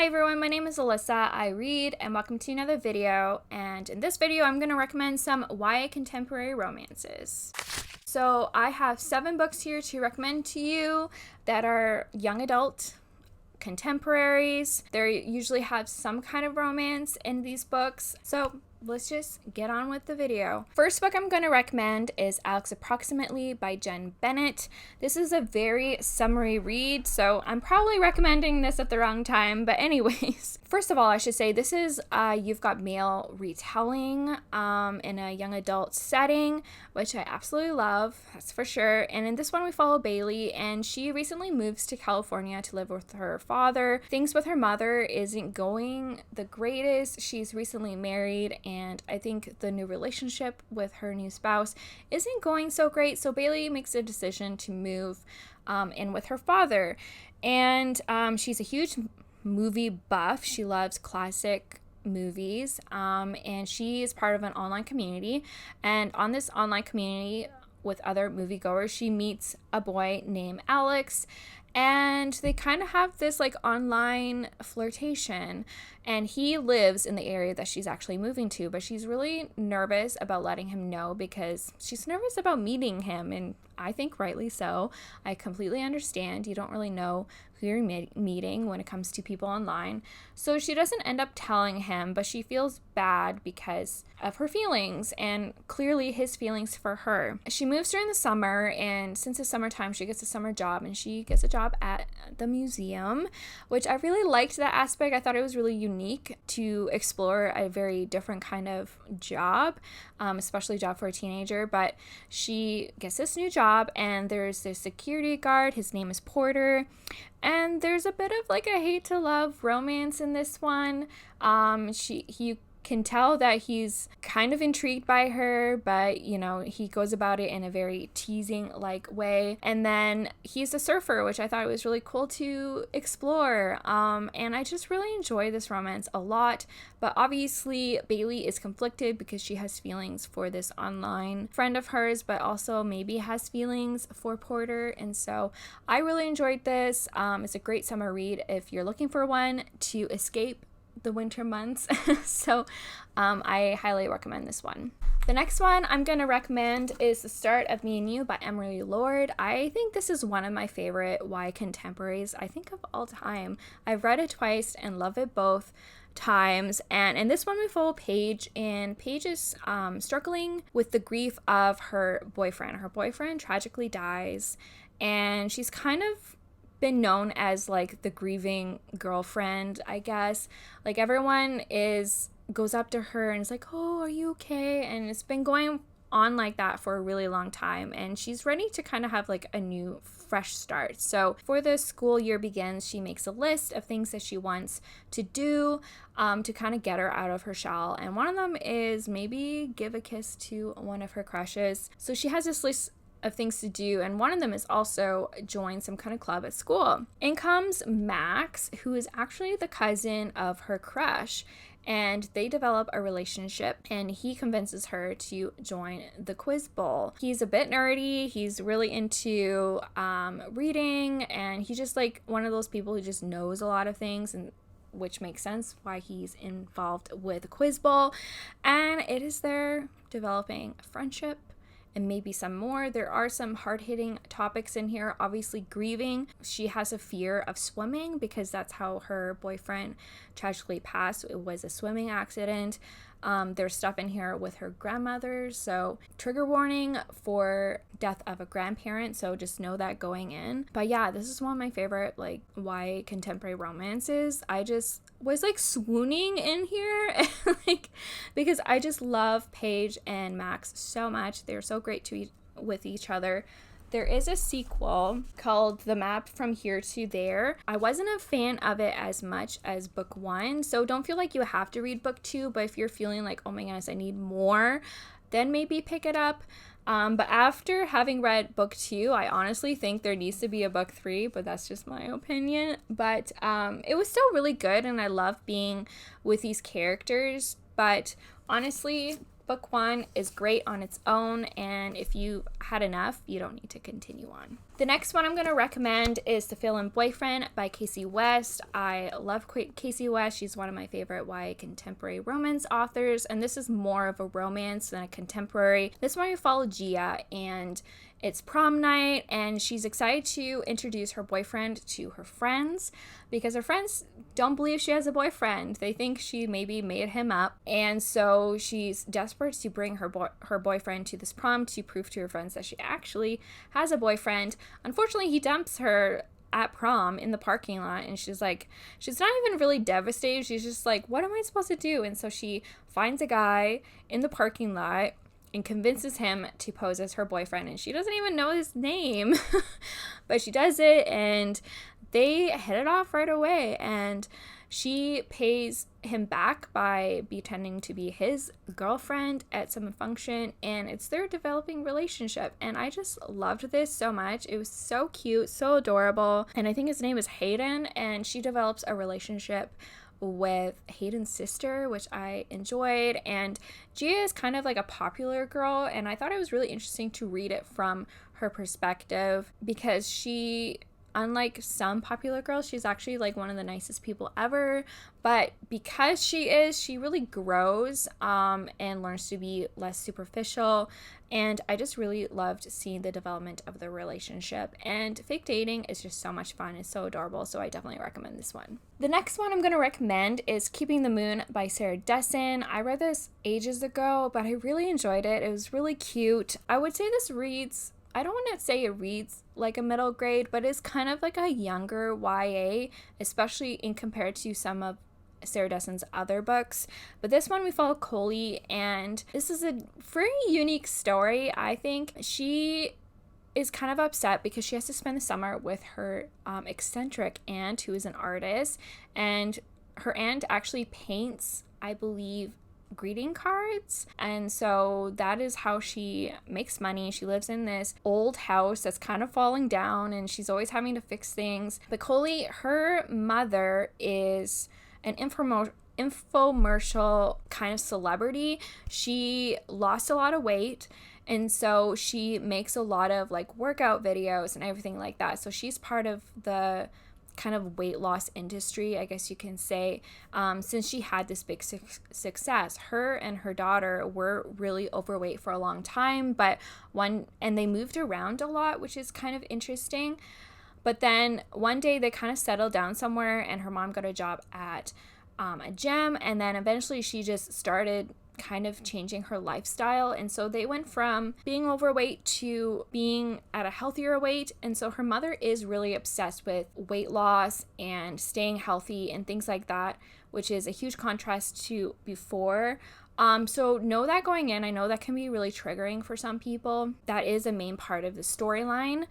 Hi everyone, my name is Alyssa. I read and welcome to another video. And in this video, I'm going to recommend some YA contemporary romances. So I have 7 books here to recommend to you that are young adult contemporaries. They usually have some kind of romance in these books. So let's just get on with the video. First book I'm going to recommend is Alex Approximately by Jenn Bennett. This is a very summery read, so I'm probably recommending this at the wrong time, but anyways. First of all, I should say this is You've Got Mail retelling in a young adult setting, which I absolutely love, that's for sure. And in this one we follow Bailey, and she recently moves to California to live with her father. Things with her mother isn't going the greatest. She's recently married, and I think the new relationship with her new spouse isn't going so great. So Bailey makes a decision to move in with her father. And she's a huge movie buff. She loves classic movies. And she is part of an online community. And on this online community with other moviegoers, she meets a boy named Alex. And they kind of have this like online flirtation, and he lives in the area that she's actually moving to, but she's really nervous about letting him know because she's nervous about meeting him, and I think rightly so. I completely understand. You don't really know who you're meeting when it comes to people online. So she doesn't end up telling him, but she feels bad because of her feelings and clearly his feelings for her. She moves during the summer, and since it's summertime, she gets a summer job, and she gets a job at the museum, which I really liked that aspect. I thought it was really unique to explore a very different kind of job, especially a job for a teenager. But she gets this new job, and there's this security guard. His name is Porter. And there's a bit of like a hate to love romance in this one. You can tell that he's kind of intrigued by her, but you know, he goes about it in a very teasing like way. And then he's a surfer, which I thought was really cool to explore. And I just really enjoy this romance a lot. But obviously Bailey is conflicted because she has feelings for this online friend of hers, but also maybe has feelings for Porter. And so I really enjoyed this. It's a great summer read if you're looking for one to escape the winter months. So I highly recommend this one. The next one I'm going to recommend is The Start of Me and You by Emery. I think this is one of my favorite YA contemporaries, I think, of all time. I've read it twice and love it both times. And in this one we follow Paige, and Paige is struggling with the grief of her boyfriend. Her boyfriend tragically dies, and she's kind of been known as like the grieving girlfriend, I guess. Like everyone goes up to her and is like, "Oh, are you okay?" And it's been going on like that for a really long time, and she's ready to kind of have like a new fresh start. So before the school year begins, she makes a list of things that she wants to do to kind of get her out of her shell, and one of them is maybe give a kiss to one of her crushes. So she has this list of things to do, and one of them is also join some kind of club at school. In comes Max, who is actually the cousin of her crush, and they develop a relationship, and he convinces her to join the quiz bowl. He's a bit nerdy, he's really into reading, and he's just like one of those people who just knows a lot of things, and which makes sense why he's involved with the quiz bowl. And it is their developing a friendship and maybe some more. There are some hard-hitting topics in here. Obviously grieving. She has a fear of swimming because that's how her boyfriend tragically passed. It was a swimming accident. There's stuff in here with her grandmother, so trigger warning for death of a grandparent, so just know that going in. But yeah, this is one of my favorite like YA contemporary romances. I just was like swooning in here like because I just love Paige and Max so much. They're so great with each other. There is a sequel called The Map from Here to There. I wasn't a fan of it as much as book 1, so don't feel like you have to read book 2, but if you're feeling like, oh my goodness, I need more, then maybe pick it up. But after having read book 2, I honestly think there needs to be a book 3, but that's just my opinion. But it was still really good, and I love being with these characters, but honestly, book 1 is great on its own, and if you had enough, you don't need to continue on. The next one I'm going to recommend is The Fillin Boyfriend by Kasie West. I love Kasie West. She's one of my favorite YA contemporary romance authors, and this is more of a romance than a contemporary. This one we follow Gia, and it's prom night, and she's excited to introduce her boyfriend to her friends because her friends don't believe she has a boyfriend. They think she maybe made him up, and so she's desperate to bring her boyfriend to this prom to prove to her friends that she actually has a boyfriend. Unfortunately, he dumps her at prom in the parking lot, and she's not even really devastated. She's just like, what am I supposed to do? And so she finds a guy in the parking lot and convinces him to pose as her boyfriend, and she doesn't even know his name but she does it, and they hit it off right away, and she pays him back by pretending to be his girlfriend at some function, and it's their developing relationship. And I just loved this so much. It was so cute, so adorable, and I think his name is Hayden, and she develops a relationship with Hayden's sister, which I enjoyed. And Gia is kind of like a popular girl, and I thought it was really interesting to read it from her perspective because she, unlike some popular girls, she's actually like one of the nicest people ever. But because she really grows and learns to be less superficial. And I just really loved seeing the development of the relationship. And fake dating is just so much fun. It's so adorable. So I definitely recommend this one. The next one I'm going to recommend is Keeping the Moon by Sarah Dessen. I read this ages ago, but I really enjoyed it. It was really cute. I would say this reads, I don't want to say it reads like a middle grade, but it's kind of like a younger YA, especially in compared to some of Sarah Dessen's other books. But this one we follow Coley, and this is a very unique story. I think she is kind of upset because she has to spend the summer with her eccentric aunt, who is an artist, and her aunt actually paints, I believe, greeting cards, and so that is how she makes money. She lives in this old house that's kind of falling down, and she's always having to fix things. But Coley, her mother is an infomercial kind of celebrity. She lost a lot of weight, and so she makes a lot of like workout videos and everything like that. So she's part of the kind of weight loss industry, I guess you can say, since she had this big success. Her and her daughter were really overweight for a long time, and they moved around a lot, which is kind of interesting. But then one day they kind of settled down somewhere, and her mom got a job at a gym, and then eventually she just started kind of changing her lifestyle. And so they went from being overweight to being at a healthier weight. And so her mother is really obsessed with weight loss and staying healthy and things like that, which is a huge contrast to before. So know that going in. I know that can be really triggering for some people. That is a main part of the storyline.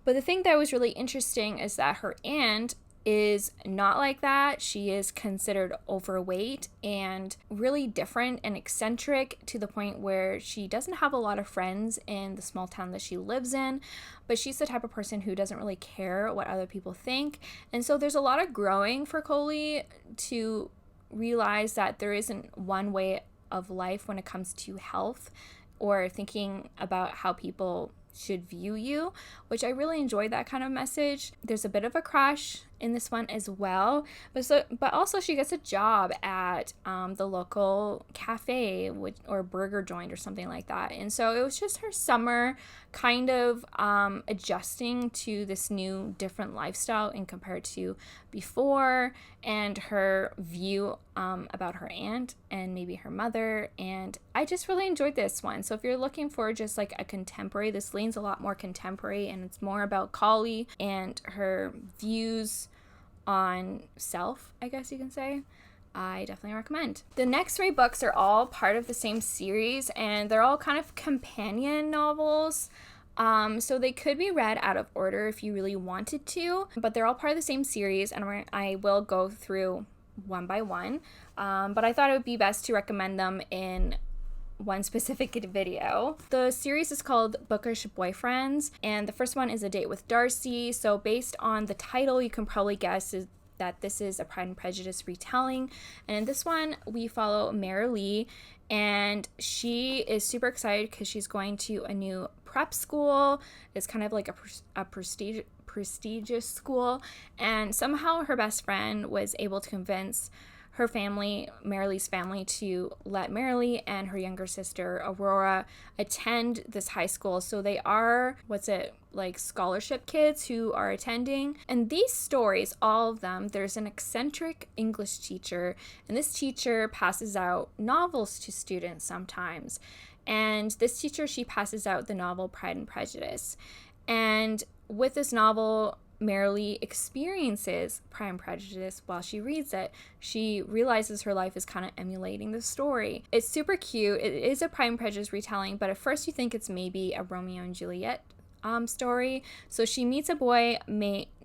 But the thing that was really interesting is that her aunt is not like that. She is considered overweight and really different and eccentric to the point where she doesn't have a lot of friends in the small town that she lives in, but she's the type of person who doesn't really care what other people think. And so there's a lot of growing for Coley to realize that there isn't one way of life when it comes to health or thinking about how people should view you, which I really enjoyed that kind of message. There's a bit of a crush in this one as well, but also she gets a job at the local cafe or burger joint or something like that. And so it was just her summer kind of adjusting to this new different lifestyle in compared to before, and her view about her aunt and maybe her mother. And I just really enjoyed this one. So if you're looking for just like a contemporary, this leans a lot more contemporary, and it's more about Coley and her views on self, I guess you can say. I definitely recommend. The next 3 books are all part of the same series, and they're all kind of companion novels. So they could be read out of order if you really wanted to, but they're all part of the same series, and I will go through one by one. But I thought it would be best to recommend them in one specific video. The series is called Bookish Boyfriends, and the first one is A Date with Darcy. So based on the title, you can probably guess that this is a Pride and Prejudice retelling. And in this one, we follow Mary Lee, and she is super excited because she's going to a new prep school. It's kind of like a prestigious school, and somehow her best friend was able to convince her family, Marilee's family, to let Marilee and her younger sister Aurora attend this high school. So they are, like scholarship kids who are attending. And these stories, all of them, there's an eccentric English teacher, and this teacher passes out novels to students sometimes. And this teacher, she passes out the novel Pride and Prejudice. And with this novel, Marilee experiences Pride and Prejudice while she reads it. She realizes her life is kind of emulating the story. It's super cute. It is a Pride and Prejudice retelling, but at first you think it's maybe a Romeo and Juliet story. So she meets a boy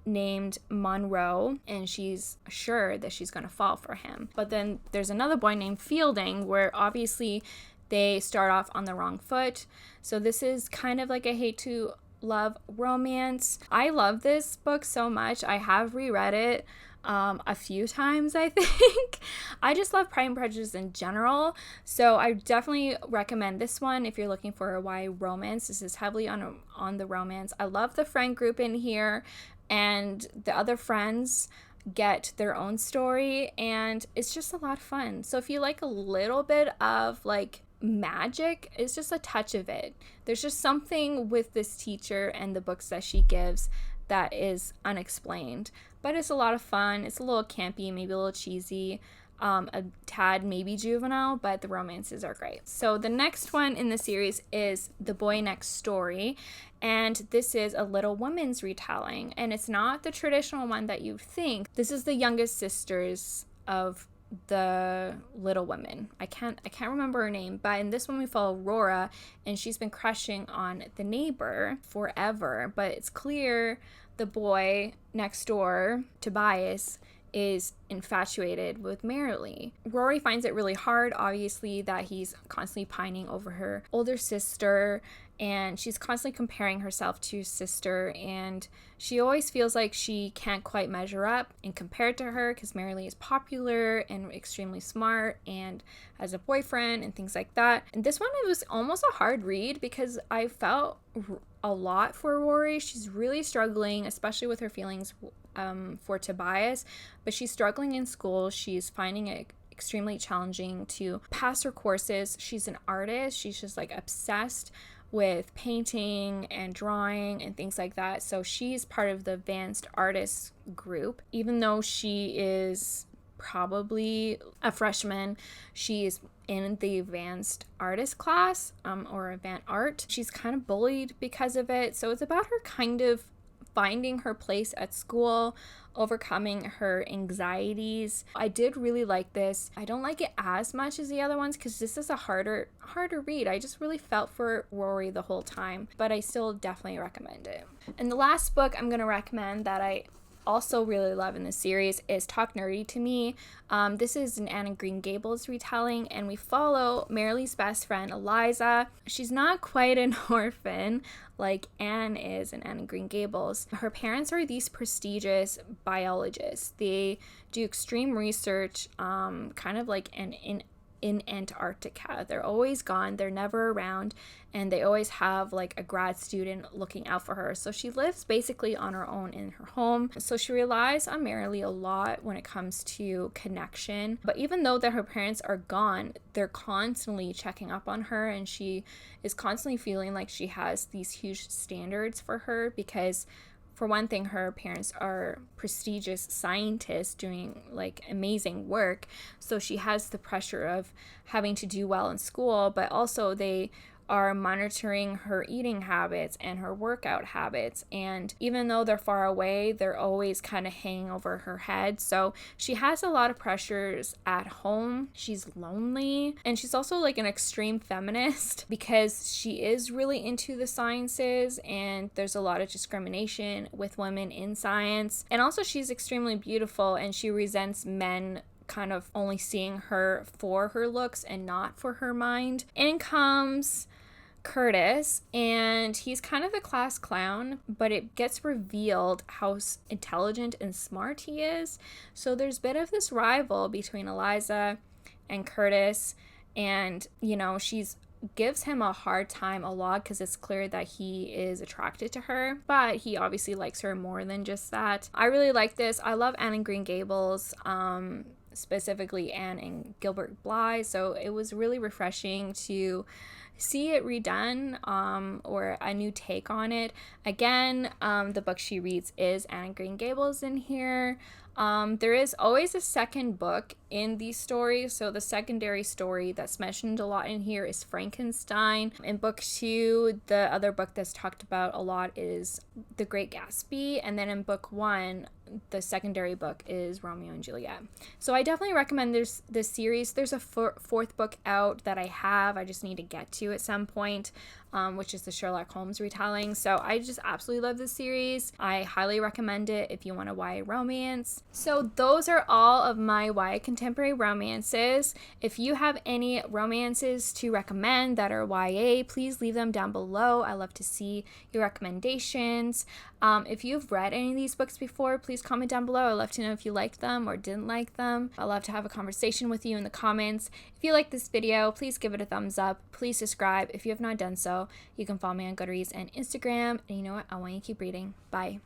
named Monroe, and she's sure that she's going to fall for him. But then there's another boy named Fielding, where obviously they start off on the wrong foot. So this is kind of like a hate to love romance. I love this book so much. I have reread it a few times, I think. I just love Pride and Prejudice in general, so I definitely recommend this one if you're looking for a YA romance. This is heavily on the romance. I love the friend group in here, and the other friends get their own story, and it's just a lot of fun. So if you like a little bit of like magic, it's just a touch of it. There's just something with this teacher and the books that she gives that is unexplained, but it's a lot of fun. It's a little campy, maybe a little cheesy, a tad maybe juvenile, but the romances are great. So the next one in the series is The Boy Next Story, and this is a Little Women's retelling, and it's not the traditional one that you think. This is the youngest sisters of the Little Women. I can't remember her name, but in this one we follow Aurora, and she's been crushing on the neighbor forever, but it's clear the boy next door, Tobias, is infatuated with Marilee. Rory finds it really hard, obviously, that he's constantly pining over her older sister, and she's constantly comparing herself to his sister, and she always feels like she can't quite measure up and compare to her because Marilee is popular and extremely smart and has a boyfriend and things like that. And this one, it was almost a hard read because I felt a lot for Rory. She's really struggling, especially with her feelings for Tobias, but she's struggling in school. She's finding it extremely challenging to pass her courses. She's an artist. She's just like obsessed with painting and drawing and things like that. So she's part of the advanced artists group. Even though she is probably a freshman, she's in the advanced artist class or advanced art. She's kind of bullied because of it. So it's about her kind of finding her place at school, overcoming her anxieties. I did really like this. I don't like it as much as the other ones because this is a harder read. I just really felt for Rory the whole time, but I still definitely recommend it. And the last book I'm going to recommend that I also really love in this series is Talk Nerdy to Me. This is an Anne of Green Gables retelling, and we follow Marilee's best friend Eliza. She's not quite an orphan like Anne is in Anne of Green Gables. Her parents are these prestigious biologists. They do extreme research, kind of like in Antarctica. They're always gone, they're never around, and they always have like a grad student looking out for her. So she lives basically on her own in her home. So she relies on Marilee a lot when it comes to connection. But even though that her parents are gone, they're constantly checking up on her, and she is constantly feeling like she has these huge standards for her because, for one thing, her parents are prestigious scientists doing like amazing work. So she has the pressure of having to do well in school, but also they are monitoring her eating habits and her workout habits. And even though they're far away, they're always kind of hanging over her head. So she has a lot of pressures at home. She's lonely, and she's also like an extreme feminist because she is really into the sciences, and there's a lot of discrimination with women in science. And also she's extremely beautiful, and she resents men kind of only seeing her for her looks and not for her mind. In comes Curtis, and he's kind of a class clown, but it gets revealed how intelligent and smart he is. So there's a bit of this rival between Eliza and Curtis, and you know, she's gives him a hard time a lot because it's clear that he is attracted to her, but he obviously likes her more than just that. I really like this. I love Anne in Green Gables, specifically Anne and Gilbert Blythe, so it was really refreshing to see it redone, or a new take on it. Again, the book she reads is Anne in Green Gables in here. There is always a second book in these stories, so the secondary story that's mentioned a lot in here is Frankenstein. In book 2, the other book that's talked about a lot is The Great Gatsby, and then in book 1, the secondary book is Romeo and Juliet. So I definitely recommend this series. There's a fourth book out that I have. I just need to get to at some point, which is the Sherlock Holmes retelling. So I just absolutely love this series. I highly recommend it if you want a YA romance. So those are all of my YA contemporary romances. If you have any romances to recommend that are YA, please leave them down below. I love to see your recommendations. If you've read any of these books before, please comment down below. I'd love to know if you liked them or didn't like them. I'd love to have a conversation with you in the comments. If you like this video, please give it a thumbs up. Please subscribe if you have not done so. You can follow me on Goodreads and Instagram. And you know what? I want you to keep reading. Bye.